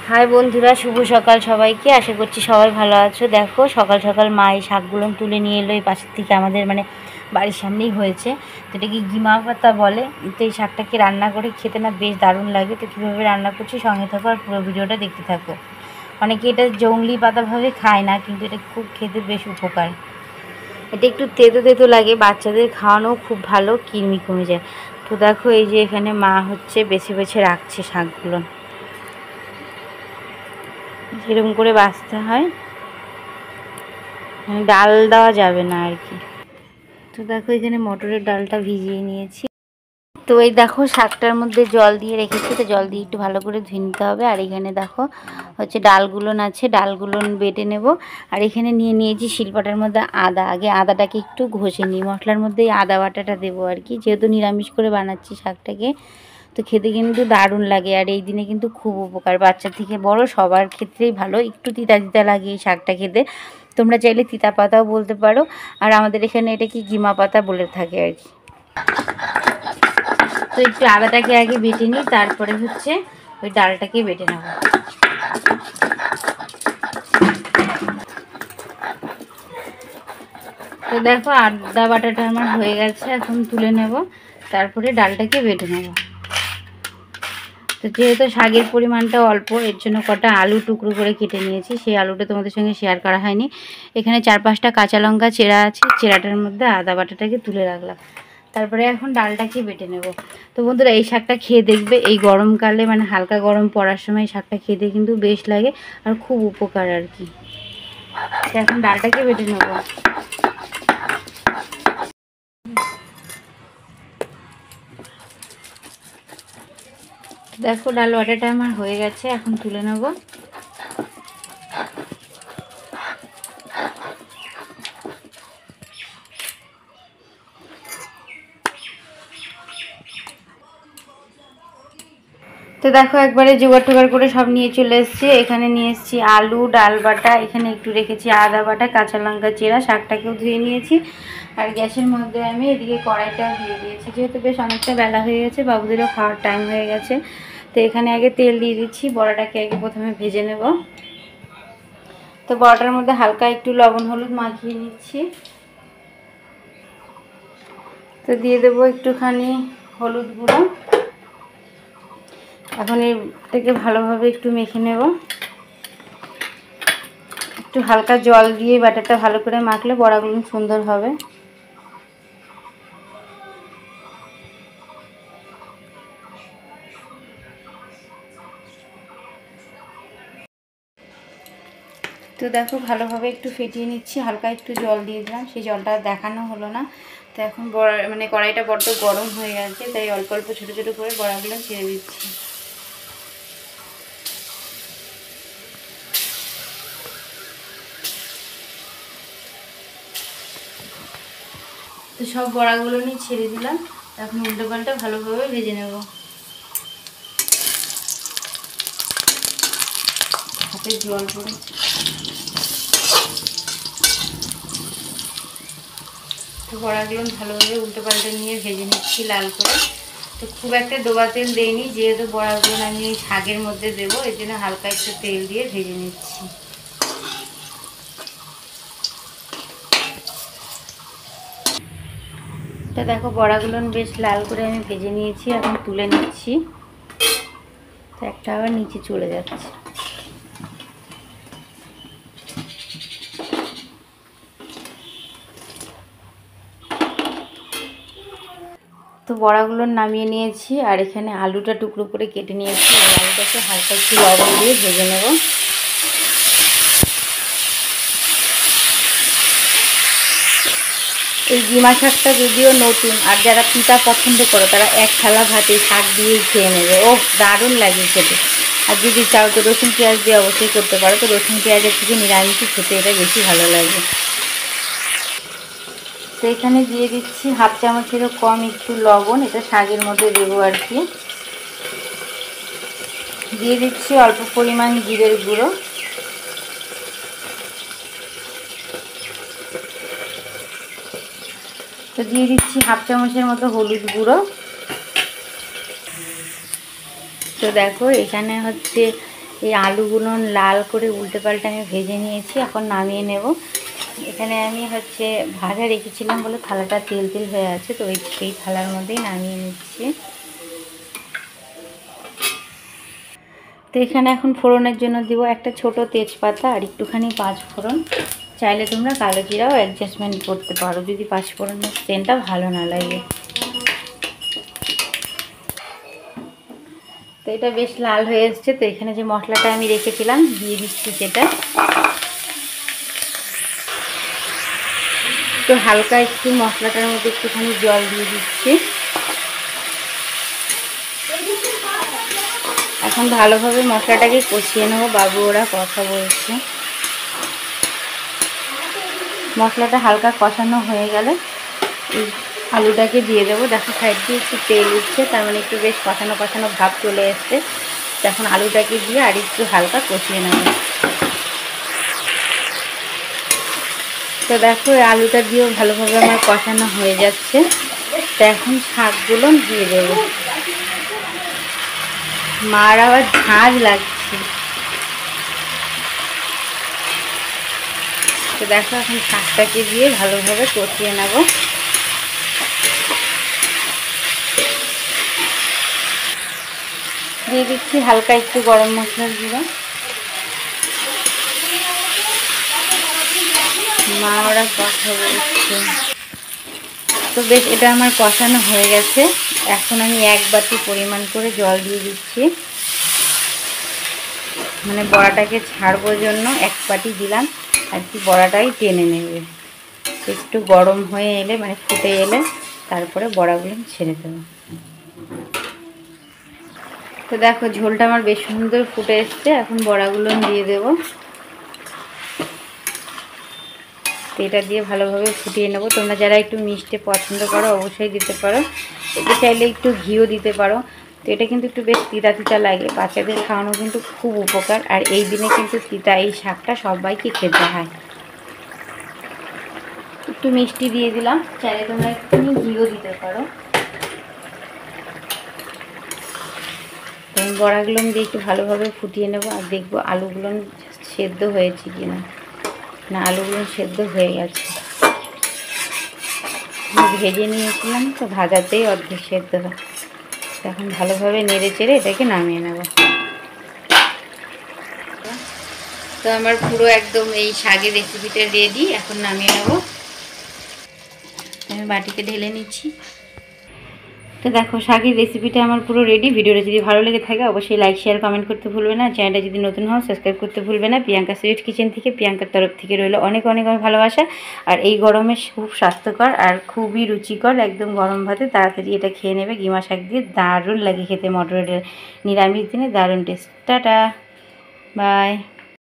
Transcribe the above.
High বন্ধুরা, শুভ সকাল সবাইকে। আশা করছি সবাই ভালো আছো। দেখো সকাল সকাল মা এই শাকগুলো তুলে নিয়ে এলো। এই পাশের থেকে আমাদের বাড়ির সামনেই হয়েছে। তো এটা কি গিমা পাতা বলে। তো এই শাকটাকে রান্না করে খেতে না বেশ দারুণ লাগে। তো কীভাবে রান্না করছি সঙ্গে থাকো আর পুরো ভিডিওটা দেখতে থাকো। অনেকে এটা জংলি পাতাভাবে খায় না, কিন্তু এটা খুব খেতে বেশ উপকার। এটা একটু তেতো তেতো লাগে, বাচ্চাদের খাওয়ানোও খুব ভালো, কৃমি কমে যায়। তো দেখো এই যে এখানে মা বেছে বেছে রাখছে শাকগুলো, সেরকম করে বাছতে হয়, ডাল দেওয়া যাবে না আর কি। তো দেখো এখানে মটরের ডালটা ভিজিয়ে নিয়েছি। তো এই দেখো শাকটার মধ্যে জল দিয়ে রেখেছি, তো জল দিয়ে একটু ভালো করে ধুয়ে নিতে হবে। আর এখানে দেখো ডালগুলো আছে, ডালগুলো বেটে নেব। আর এখানে নিয়ে নিয়েছি শিলপাটার মধ্যে আদা। আগে আদাটাকে একটু ঘষে নিই, মশলার মধ্যে এই আদা বাটাটা দেবো আর কি, যেহেতু নিরামিষ করে বানাচ্ছি শাকটাকে। তো খেতে কিন্তু দারুণ লাগে, আর এই দিনে কিন্তু খুব উপকার, বাচ্চা থেকে বড় সবার ক্ষেত্রেই ভালো। একটু তিতা তিতা লাগে এই শাকটা খেতে, তোমরা চাইলে তিতা পাতাও বলতে পারো। আর আমাদের এখানে এটা কি গিমা পাতা বলে থাকে আর কি। তো একটু আদাটাকে আগে বেটে নিই, তারপরে ওই ডালটাকে বেটে নেব। তো দেখো আদা বাটাটা আমার হয়ে গেছে, এখন তুলে নেব, তারপরে ডালটাকে বেটে নেব। তো যেহেতু শাকের পরিমাণটা অল্প, এর জন্য কটা আলু টুকরো করে কেটে নিয়েছি। সেই আলুটা তোমাদের সঙ্গে শেয়ার করা হয়নি। এখানে 4-5টা কাঁচা লঙ্কা চেরা আছে, চেরাটার মধ্যে আদা বাটাটাকে তুলে রাখলাম। তারপরে এখন ডালটাকে বেটে নেব। তো বন্ধুরা এই শাকটা খেয়ে দেখবে, এই গরমকালে হালকা গরম পড়ার সময় শাকটা খেতে কিন্তু বেশ লাগে আর খুব উপকার আর কি। এখন ডালটাকে বেটে নেব। দেখো ডাল বাটাটা আমার হয়ে গেছে, এখন তুলে নেব। তো দেখো একবারে জোগাড় টোগাড় করে সব নিয়ে চলে এসেছি। এখানে নিয়ে এসেছি আলু, ডাল বাটা, এখানে একটু রেখেছি আদা বাটা, কাঁচা লঙ্কা চেরা, শাকটাকেও ধুয়ে নিয়েছি। আর গ্যাসের মধ্যে আমি এদিকে কড়াইটা দিয়ে দিয়েছি, যেহেতু বেশ অনেকটা বেলা হয়ে গেছে, বাবুদেরও খাওয়ার টাইম হয়ে গেছে। তো এখানে আগে তেল দিয়ে দিচ্ছি, বড়াটাকে আগে প্রথমে ভেজে নেব। তো বড়াটার মধ্যে হালকা একটু লবণ হলুদ মাখিয়ে নিচ্ছি। তো দিয়ে দেবো একটুখানি হলুদ গুঁড়ো। এখন এটাকে ভালোভাবে একটু মেখে নেব। একটু হালকা জল দিয়ে বাটারটা ভালো করে মাখলে বড়াগুলো সুন্দর হবে। তো দেখো ভালোভাবে একটু ফেটিয়ে নিচ্ছি, হালকা একটু জল দিয়ে দিলাম, সেই জলটা দেখানো হলো না। তো এখন কড়াইটা বড্ড গরম হয়ে গেছে, তাই অল্প অল্প ছোটো ছোটো করে বড়াগুলো ছেড়ে দিচ্ছি। তো সব বড়াগুলো নিয়ে ছেড়ে দিলাম, এখন উল্টো পাল্টা ভালোভাবে ভেজে নেব। হাতে জল পড়ে। তো বড়াগুলো ভালোভাবে উল্টো পাল্টে নিয়ে ভেজে নিচ্ছি লাল করে। তো খুব একটা ডোবা তেল দেইনি, যেহেতু বড়াগুলো আমি এই শাকের মধ্যে দেবো, এর জন্য হালকা একটু তেল দিয়ে ভেজে নিচ্ছি। তো দেখো বড়াগুলো বেশ লাল করে আমি ভেজে নিয়েছি, এখন তুলে নিচ্ছি। তো একটা আবার নিচে চলে যাচ্ছে। তো বড়াগুলো নামিয়ে নিয়েছি, আর এখানে আলুটা টুকরো করে কেটে নিয়েছি, আর আলুটাকে হালকা একটু লবণ দিয়ে ভেজে নেব। এই গিমা শাকটা যদিও নতুন, আর যারা পিতা পছন্দ করো তারা এক থালা ভাতে শাক দিয়েই খেয়ে নেবে। ও দারুণ লাগে খেতে। আর যদি চাও তো রসুন পেঁয়াজ দিয়ে অবশ্যই করতে পারো। তো রসুন পেঁয়াজের থেকে নিরামিষই খেতে এটা বেশি ভালো লাগে। তো এখানে দিয়ে দিচ্ছি 1/2 চামচেরও কম একটু লবণ, এটা শাকের মধ্যে দেবো আর কি। দিয়ে দিচ্ছি অল্প পরিমাণ জিরের গুঁড়ো। তো দিয়ে দিচ্ছি 1/2 চামচের মতো হলুদ গুঁড়ো। তো দেখো এখানে এই আলুগুলো লাল করে উল্টে পাল্টে আমি ভেজে নিয়েছি, এখন নামিয়ে নেব। এখানে আমি হচ্ছে ভাজা রেখেছিলাম বলে থালাটা তেল তেল হয়ে আছে, তো সেই থালার মধ্যেই নামিয়ে নিচ্ছি। তো এখানে এখন ফোড়নের জন্য দিব একটা ছোট তেজপাতা আর একটুখানি পাঁচফোড়ন। চাইলে তোমরা কালো জিরাও অ্যাডজাস্টমেন্ট করতে পারো যদি পাঁচফোড়নের সেন্টটা ভালো না লাগে। তো এটা বেশ লাল হয়ে এসছে, তো এখানে যে মশলাটা আমি রেখেছিলাম দিয়ে দিচ্ছি সেটা। তো হালকা একটু মশলাটার মধ্যে একটুখানি জল দিয়ে দিচ্ছি। এখন ভালোভাবে মশলাটাকে কষিয়ে নেবো, বাবু ওরা কথা বলছে। মশলাটা হালকা কষানো হয়ে গেলে এই আলুটাকে দিয়ে দেবো। দেখো সাইড দিয়ে একটু তেল উঠছে, তার মানে একটু বেশ কষানো কষানো ভাব চলে এসছে। এখন আলুটাকে দিয়ে আর একটু হালকা কষিয়ে নেব। তো দেখো আলুটা দিয়েও ভালোভাবে আমার কষানো হয়ে যাচ্ছে। তো এখন শাকগুলো দিয়ে দেবো। মার আবার ঝাঁঝ লাগছে। তো দেখো এখন শাকটাকে দিয়ে ভালোভাবে কষিয়ে নেব। দিয়ে দিচ্ছি হালকা একটু গরম মশলার গুঁড়ো। মা ওরা কথা বলছে। তো বেশ এটা আমার কষানো হয়ে গেছে। এখন আমি এক বাটি পরিমাণ করে জল দিয়ে দিচ্ছি, মানে বড়াটাকে ছাড়বার জন্য এক বাটি দিলাম আর কি, বড়াটাই টেনে নেবে। একটু গরম হয়ে এলে মানে ফুটে এলে তারপরে বড়াগুলো ছেড়ে দেবো। তো দেখো ঝোলটা আমার বেশ সুন্দর ফুটে এসছে, এখন বড়াগুলো দিয়ে দেবো। তো এটা দিয়ে ভালোভাবে ফুটিয়ে নেবো। তোমরা যারা একটু মিষ্টি পছন্দ করো অবশ্যই দিতে পারো, এতে চাইলে একটু ঘিও দিতে পারো। তো এটা কিন্তু একটু বেশ তিতা তিতা লাগে, বাচ্চাদের খাওয়ানো কিন্তু খুব উপকার। আর এই দিনে কিন্তু তিতা এই শাকটা সবাইকে খেতে হয়। একটু মিষ্টি দিয়ে দিলাম, চাইলে তোমরা একটু ঘিও দিতে পারো। তো আমি বড়াগুলো দিয়ে একটু ভালোভাবে ফুটিয়ে নেবো আর দেখবো আলুগুলো সেদ্ধ হয়েছে কিনা। না, আলুগুলো সেদ্ধ হয়ে গেছে। ভেজে নিয়েছিলাম তো ভাজাতেই অর্ধেক সেদ্ধ হয়। এখন ভালোভাবে নেড়ে চেড়ে এটাকে নামিয়ে নেব। তো আমার পুরো একদম এই শাকের রেসিপিটা রেডি, এখন নামিয়ে নেব। আমি বাটিতে ঢেলে নিচ্ছি। তো দেখো শাকের রেসিপিটা আমার পুরো রেডি। ভিডিওটা যদি ভালো লেগে থাকে অবশ্যই লাইক শেয়ার কমেন্ট করতে ভুলবে না। চ্যানেলটা যদি নতুন হও সাবস্ক্রাইব করতে ভুলবে না। প্রিয়াঙ্কা সুইট কিচেন থেকে, প্রিয়াঙ্কার তরফ থেকে রইল অনেক অনেক ভালোবাসা। আর এই গরমে খুব স্বাস্থ্যকর আর খুবই রুচিকর, একদম গরম ভাতে তাড়াতাড়ি এটা খেয়ে নেবে। গিমা শাক দিয়ে দারুণ লাগে খেতে, মটরের নিরামিষ দিনে দারুণ টেস্ট। Tata, by.